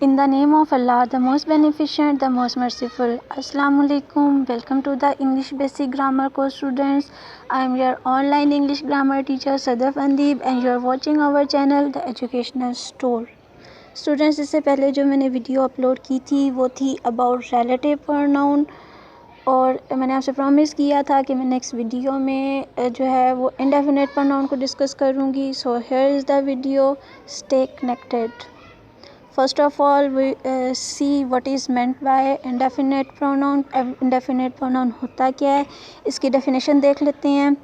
In the name of Allah, the most beneficent, the most merciful. Assalamu alaikum. Welcome to the English Basic Grammar course, students. I am your online English grammar teacher Sadaf Andib and you are watching our channel The Educational Store. Students, इससे पहले जो मैंने video upload की थी वो थी about relative pronoun, और मैंने आपसे प्रॉमिस किया था कि मैं नेक्स्ट वीडियो में जो है वो इंडेफिनिट प्रोनाउन को डिस्कस करूँगी. So here is the video. Stay connected. First of all, we see what is meant by indefinite pronoun. Indefinite pronoun होता क्या है, इसकी definition देख लेते हैं.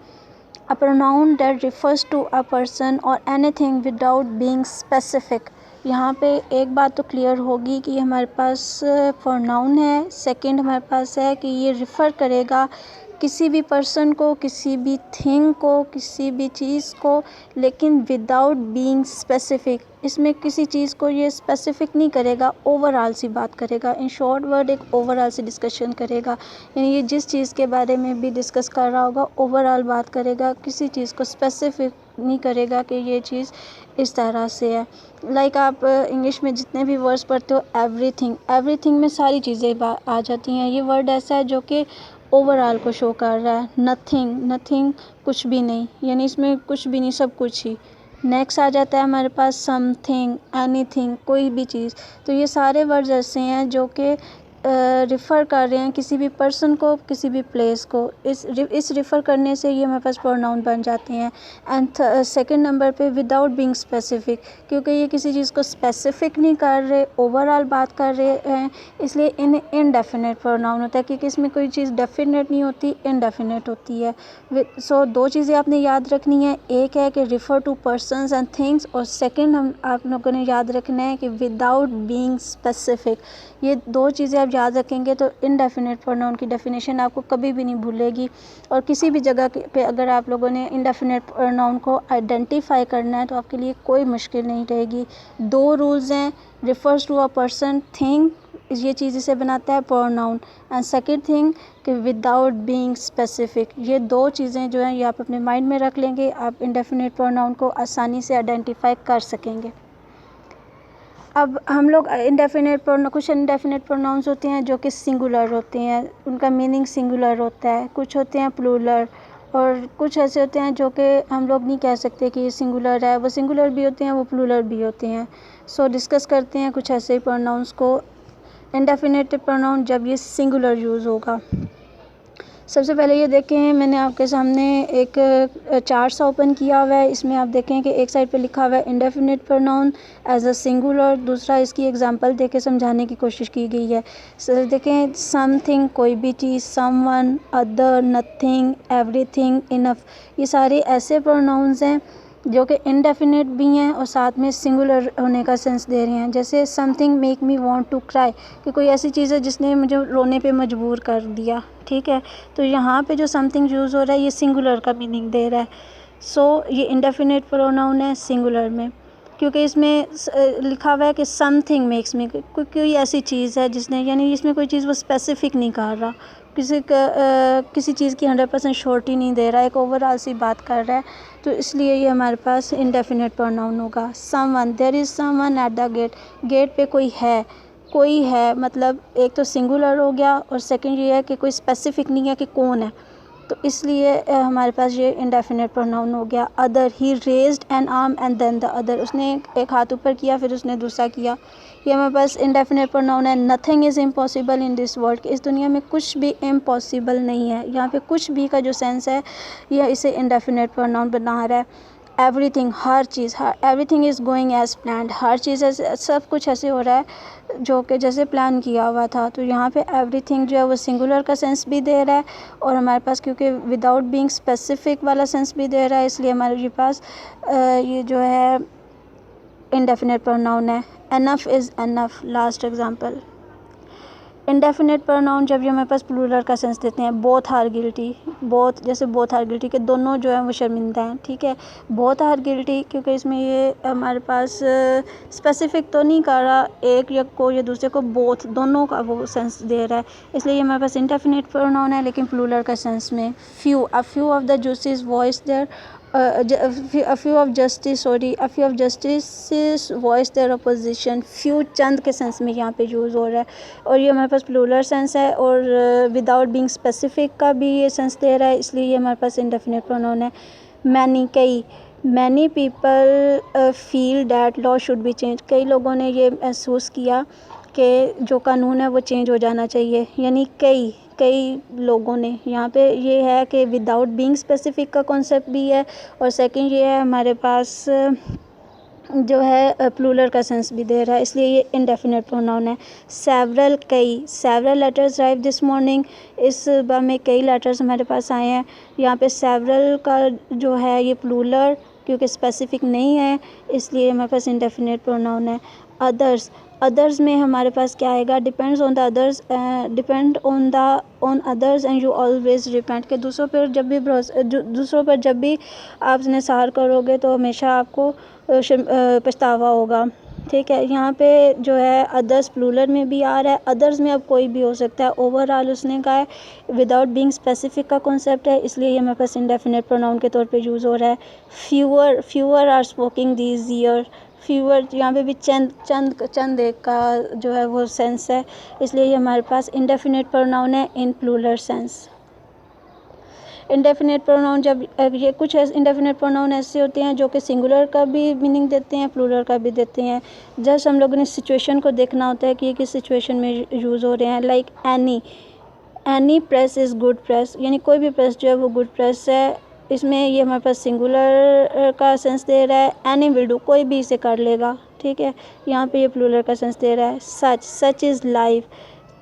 A pronoun that refers to a person or anything without being specific. यहाँ पे एक बात तो क्लियर होगी कि हमारे पास pronoun है. सेकंड हमारे पास है कि ये refer करेगा किसी भी पर्सन को, किसी भी थिंग को, किसी भी चीज़ को, लेकिन विदाउट बीइंग स्पेसिफिक. इसमें किसी चीज़ को ये स्पेसिफिक नहीं करेगा, ओवरऑल सी बात करेगा. इन शॉर्ट वर्ड एक ओवरऑल सी डिस्कशन करेगा. यानी ये जिस चीज़ के बारे में भी डिस्कस कर रहा होगा ओवरऑल बात करेगा, किसी चीज़ को स्पेसिफिक नहीं करेगा कि ये चीज़ इस तरह से है. लाइक आप इंग्लिश में जितने भी वर्ड्स पढ़ते हो, एवरीथिंग, एवरीथिंग में सारी चीज़ें आ जाती हैं. ये वर्ड ऐसा है जो कि ओवरऑल को शो कर रहा है. नथिंग, नथिंग कुछ भी नहीं, यानी इसमें कुछ भी नहीं, सब कुछ ही. नेक्स्ट आ जाता है हमारे पास समथिंग, एनीथिंग, कोई भी चीज़. तो ये सारे वर्ड्स ऐसे हैं जो कि रिफ़र कर रहे हैं किसी भी पर्सन को, किसी भी प्लेस को. इस रिफ़र करने से ये हमारे पास प्रोनाउन बन जाते हैं. एंड सेकंड नंबर पे विदाउट बीइंग स्पेसिफिक, क्योंकि ये किसी चीज़ को स्पेसिफिक नहीं कर रहे, ओवरऑल बात कर रहे हैं, इसलिए इन इनडेफिनेट प्रोनाउन होता है. क्योंकि इसमें कोई चीज़ डेफिनेट नहीं होती, इनडेफिनेट होती है. सो दो चीज़ें आपने याद रखनी है. एक है कि refer to persons and things, और सेकंड हम आप लोगों ने याद रखना है कि विदाउट बीइंग स्पेसिफिक. ये दो चीज़ें आप याद रखेंगे तो इनडेफिनेट प्रोनाउन की डेफिनेशन आपको कभी भी नहीं भूलेगी. और किसी भी जगह पे अगर आप लोगों ने इनडेफिनेट प्रोनाउन को आइडेंटिफाई करना है तो आपके लिए कोई मुश्किल नहीं रहेगी. दो रूल्स हैं. Refers to a person, thing, ये चीज़ इसे बनाता है प्रोनाउन. एंड सेकंड थिंग कि विदाउट बीइंग स्पेसिफिक. ये दो चीज़ें जो हैं ये आप अपने माइंड में रख लेंगे, आप इनडेफिनेट प्रोनाउन को आसानी से आइडेंटिफाई कर सकेंगे. अब हम लोग कुछ इनडेफिनेट प्रोनाउंस होते हैं जो कि सिंगुलर होते हैं, उनका मीनिंग सिंगुलर होता है. कुछ होते हैं प्लूरल, और कुछ ऐसे होते हैं जो कि हम लोग नहीं कह सकते कि ये सिंगुलर है. वो सिंगुलर भी होते हैं, वो प्लूरल भी होते हैं. सो डिस्कस करते हैं कुछ ऐसे प्रोनाउंस को. इनडेफिनेट प्रोनाउन जब ये सिंगुलर यूज़ होगा. सबसे पहले ये देखें, मैंने आपके सामने एक चार्ट सा ओपन किया हुआ है. इसमें आप देखें कि एक साइड पे लिखा हुआ है indefinite pronoun as a singular, दूसरा इसकी एग्जांपल देके समझाने की कोशिश की गई है. देखें, समथिंग, कोई भी चीज़, someone, other, nothing, everything, enough. ये सारे ऐसे प्रोनाउंस हैं जो कि इनडेफिनेट भी हैं और साथ में सिंगुलर होने का सेंस दे रहे हैं. जैसे something make me want to cry, कि कोई ऐसी चीज़ है जिसने मुझे रोने पे मजबूर कर दिया. ठीक है, तो यहाँ पे जो समथिंग यूज़ हो रहा है ये सिंगुलर का मीनिंग दे रहा है. सो ये इंडेफिनिट प्रोनाउन है सिंगुलर में, क्योंकि इसमें लिखा हुआ है कि समथिंग मेक्स मी, कोई ऐसी चीज़ है जिसने, यानी इसमें कोई चीज़ वो स्पेसिफिक नहीं कर रहा, किसी चीज़ की 100% श्योरिटी नहीं दे रहा है, एक ओवरऑल सी बात कर रहा है. तो इसलिए ये हमारे पास इंडेफिनेट प्रोनाउन होगा. Someone, there is someone at the gate. Gate पे कोई है, कोई है मतलब एक तो सिंगुलर हो गया, और सेकंड ये है कि कोई स्पेसिफिक नहीं है कि कौन है. तो इसलिए हमारे पास ये इंडेफिनेट प्रोनाउन हो गया. Other, he raised an arm and then the other. उसने एक हाथ ऊपर किया फिर उसने दूसरा किया. ये हमारे पास इंडेफिनेट प्रोनाउन है. Nothing is impossible in this world. इस दुनिया में कुछ भी इम्पॉसिबल नहीं है. यहाँ पे कुछ भी का जो सेंस है यह इसे इंडेफिनेट प्रोनाउन बना रहा है. एवरीथिंग, हर चीज़, everything is going as planned. हर चीज़ ऐसे, सब कुछ ऐसे हो रहा है जो कि जैसे प्लान किया हुआ था. तो यहाँ पे एवरीथिंग जो है वो सिंगुलर का सेंस भी दे रहा है, और हमारे पास क्योंकि विदाउट बीइंग स्पेसिफिक वाला सेंस भी दे रहा है, इसलिए हमारे पास ये जो है इंडेफिनेट प्रोनाउन है. Enough is enough. Last example. Indefinite pronoun जब ये हमारे पास प्लूरल का सेंस देते हैं. Both are guilty. बोथ, जैसे बोथ आर गिल्टी के दोनों जो है वो शर्मिंदा हैं. ठीक है, बोथ आर गिल्टी, क्योंकि इसमें ये हमारे पास स्पेसिफिक तो नहीं कर रहा एक या को या दूसरे को, बोथ, दोनों का वो सेंस दे रहा है. इसलिए ये हमारे पास इंडेफिनेट प्रोनाउन है, लेकिन प्लूरल का सेंस में. Few, a few of the juices voice there a few of justices voice their opposition. few चंद के सेंस में यहाँ पे यूज़ हो रहा है, और ये हमारे पास प्लूरल सेंस है, और विदाउट बीइंग स्पेसिफिक का भी ये सेंस दे रहा है, इसलिए ये हमारे पास इंडेफिनिट प्रोनाउन है. मैनी, कई. Many people feel that law should be change. कई लोगों ने ये महसूस किया कि जो कानून है वो चेंज हो जाना चाहिए, यानी कई लोगों ने. यहाँ पे ये है कि विदाउट बीइंग स्पेसिफिक का कॉन्सेप्ट भी है, और सेकंड ये है हमारे पास जो है प्लूरल का सेंस भी दे रहा है, इसलिए ये इंडेफिनिट प्रोनाउन है. सेवरल, कई. Several letters arrive this morning. इस सुबह में कई लेटर्स हमारे पास आए हैं. यहाँ पे सेवरल का जो है ये प्लूरल, क्योंकि स्पेसिफिक नहीं है, इसलिए हमारे पास इंडेफिनिट प्रोनाउन है. अदर्स. अदर्स में हमारे पास क्या आएगा? Depends on the others, depend on others and you always repent. के दूसरों पर जब भी आप निसार करोगे तो हमेशा आपको पछतावा होगा. ठीक है, यहाँ पे जो है अदर्स प्लूरल में भी आ रहा है. अदर्स में अब कोई भी हो सकता है. ओवरऑल उसने कहा है विदाउट बीइंग स्पेसिफिक का कॉन्सेप्ट है, इसलिए ये हमारे पास इंडेफिनिट प्रोनाउन के तौर पे यूज़ हो रहा है. Fewer are smoking these year. Fewer यहाँ पे भी चंद एक का जो है वो सेंस है, इसलिए ये हमारे पास इंडेफिनिट प्रोनाउन है in plural sense. Indefinite pronoun जब ये कुछ इंडेफिनिट प्रोनाउन ऐसे होते हैं जो कि सिंगुलर का भी मीनिंग देते हैं, प्लूरल का भी देते हैं. जस्ट हम लोगों ने सिचुएशन को देखना होता है कि ये किस सिचुएशन में यूज़ हो रहे हैं. Like any press is good press, यानी कोई भी प्रेस जो है वो गुड प्रेस है. इसमें ये हमारे पास सिंगुलर का सेंस दे रहा है. एनी विल डू, कोई भी इसे कर लेगा. ठीक है, यहाँ पे ये प्लूरल का सेंस दे रहा है. Such is life.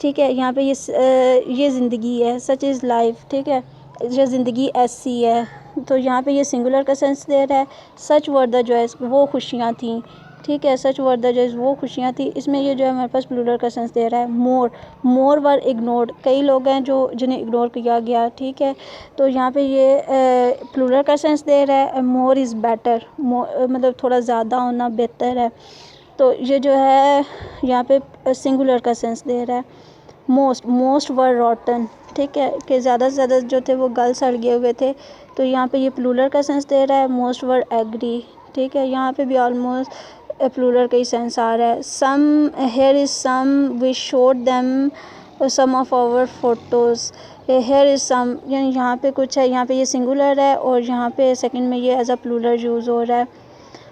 ठीक है, यहाँ पे ये ज़िंदगी है. Such is life. ठीक है, जो ज़िंदगी ऐसी है, तो यहाँ पे ये सिंगुलर का सेंस दे रहा है. सच वर द जॉयस, वो खुशियाँ थीं. ठीक है, सच वर द जॉयस, वो खुशियाँ थी. इसमें ये जो है हमारे पास प्लूरल का सेंस दे रहा है. मोर वर इग्नोर्ड, कई लोग हैं जो जिन्हें इग्नोर किया गया. ठीक है, तो यहाँ पे ये प्लूरल का सेंस दे रहा है. मोर इज़ बेटर, मतलब थोड़ा ज़्यादा होना बेहतर है. तो ये जो है यहाँ पे सिंगुलर का सेंस दे रहा है. मोस्ट वर रॉटन. ठीक है, कि ज़्यादा से ज़्यादा जो थे वो गल सड़ गए हुए थे, तो यहाँ पे ये प्लूरल का सेंस दे रहा है. मोस्ट वर एग्री. ठीक है, यहाँ पे भी ऑलमोस्ट प्लूरल का ही सेंस आ रहा है. Some, here is some, we showed them some of our photos. Here is some, यानी यहाँ पे कुछ है, यहाँ पे ये सिंगुलर है, और यहाँ पे सेकंड में ये एज अ प्लूरल यूज़ हो रहा है.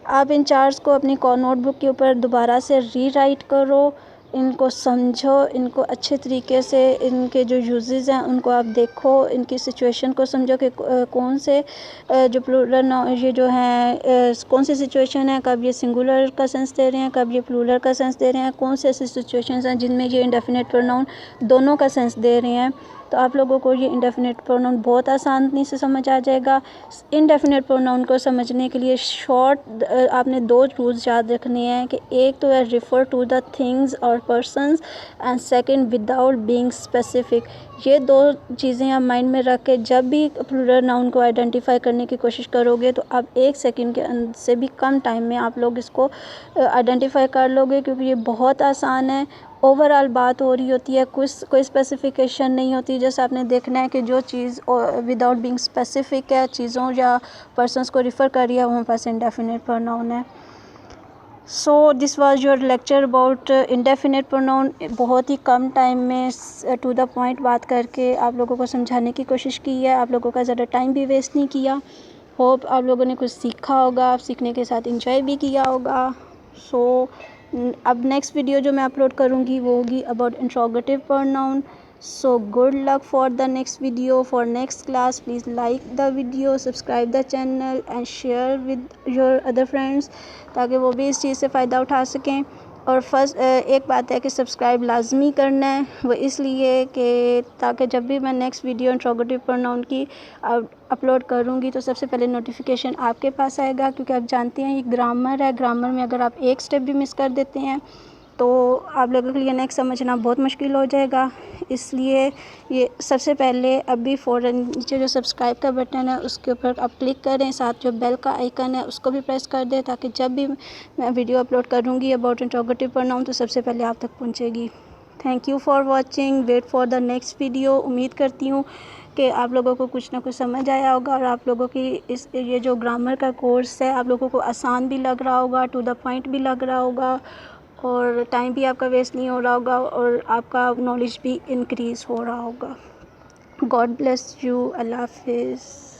आप इन चार्ट्स को अपनी नोटबुक के ऊपर दोबारा से रीराइट करो, इनको समझो, इनको अच्छे तरीके से, इनके जो यूजेस हैं उनको आप देखो, इनकी सिचुएशन को समझो कि कौन से जो प्लूरल ये जो हैं कौन सी सिचुएशन है, कब ये सिंगुलर का सेंस दे रहे हैं, कब ये प्लूरल का सेंस दे रहे हैं, कौन से ऐसी सिचुएशंस हैं जिनमें ये इंडेफिनिट प्रोनाउन दोनों का सेंस दे रहे हैं. तो आप लोगों को ये इंडेफिनिट प्रोनाउन बहुत आसानी से समझ आ जाएगा. इंडेफिनिट प्रोनाउन को समझने के लिए शॉर्ट आपने 2 रूल्स याद रखने हैं कि एक तो है रिफ़र टू द थिंग्स और persons, and second without being specific. ये 2 चीज़ें आप माइंड में रख के जब भी प्लूरल नाउन को आइडेंटिफाई करने की कोशिश करोगे तो आप 1 सेकंड के से भी कम टाइम में आप लोग इसको आइडेंटिफाई कर लोगे, क्योंकि ये बहुत आसान है. ओवरऑल बात हो रही होती है, कोई स्पेसिफिकेशन नहीं होती. जैसे आपने देखना है कि जो चीज़ विदाउट बीइंग स्पेसिफिक है, चीज़ों या पर्सन्स को रिफ़र कर रही है, वहाँ पास इंडेफिनिट प्रोनाउन है. So this was your lecture about indefinite pronoun. बहुत ही कम टाइम में टू द पॉइंट बात करके आप लोगों को समझाने की कोशिश की है. आप लोगों का ज़्यादा टाइम भी वेस्ट नहीं किया. होप आप लोगों ने कुछ सीखा होगा, आप सीखने के साथ इंजॉय भी किया होगा. सो अब नेक्स्ट वीडियो जो मैं अपलोड करूँगी वो होगी about interrogative pronoun. So good luck for the next video. For next class please like the video, subscribe the channel and share with your other friends, ताकि वो भी इस चीज़ से फ़ायदा उठा सकें. और फर्स्ट एक बात है कि सब्सक्राइब लाजमी करना है, वो इसलिए कि ताकि जब भी मैं नेक्स्ट वीडियो इंट्रोगेटिव प्रोनाउन की अपलोड करूँगी तो सबसे पहले नोटिफिकेशन आपके पास आएगा, क्योंकि आप जानते हैं ये ग्रामर है. ग्रामर में अगर आप एक स्टेप भी मिस कर देते हैं तो आप लोगों के लिए नेक्स्ट समझना बहुत मुश्किल हो जाएगा. इसलिए ये सबसे पहले अभी फ़ौरन नीचे जो सब्सक्राइब का बटन है उसके ऊपर आप क्लिक करें, साथ जो बेल का आइकन है उसको भी प्रेस कर दें, ताकि जब भी मैं वीडियो अपलोड करूँगी अबाउट इंट्रोगेटिव प्रोनाउन तो सबसे पहले आप तक पहुँचेगी. Thank you for watching. Wait for the next video. उम्मीद करती हूँ कि आप लोगों को कुछ ना कुछ समझ आया होगा और आप लोगों की ये जो ग्रामर का कोर्स है आप लोगों को आसान भी लग रहा होगा, टू द पॉइंट भी लग रहा होगा और टाइम भी आपका वेस्ट नहीं हो रहा होगा और आपका नॉलेज भी इंक्रीज़ हो रहा होगा। God bless you. अल्लाह हाफिज़।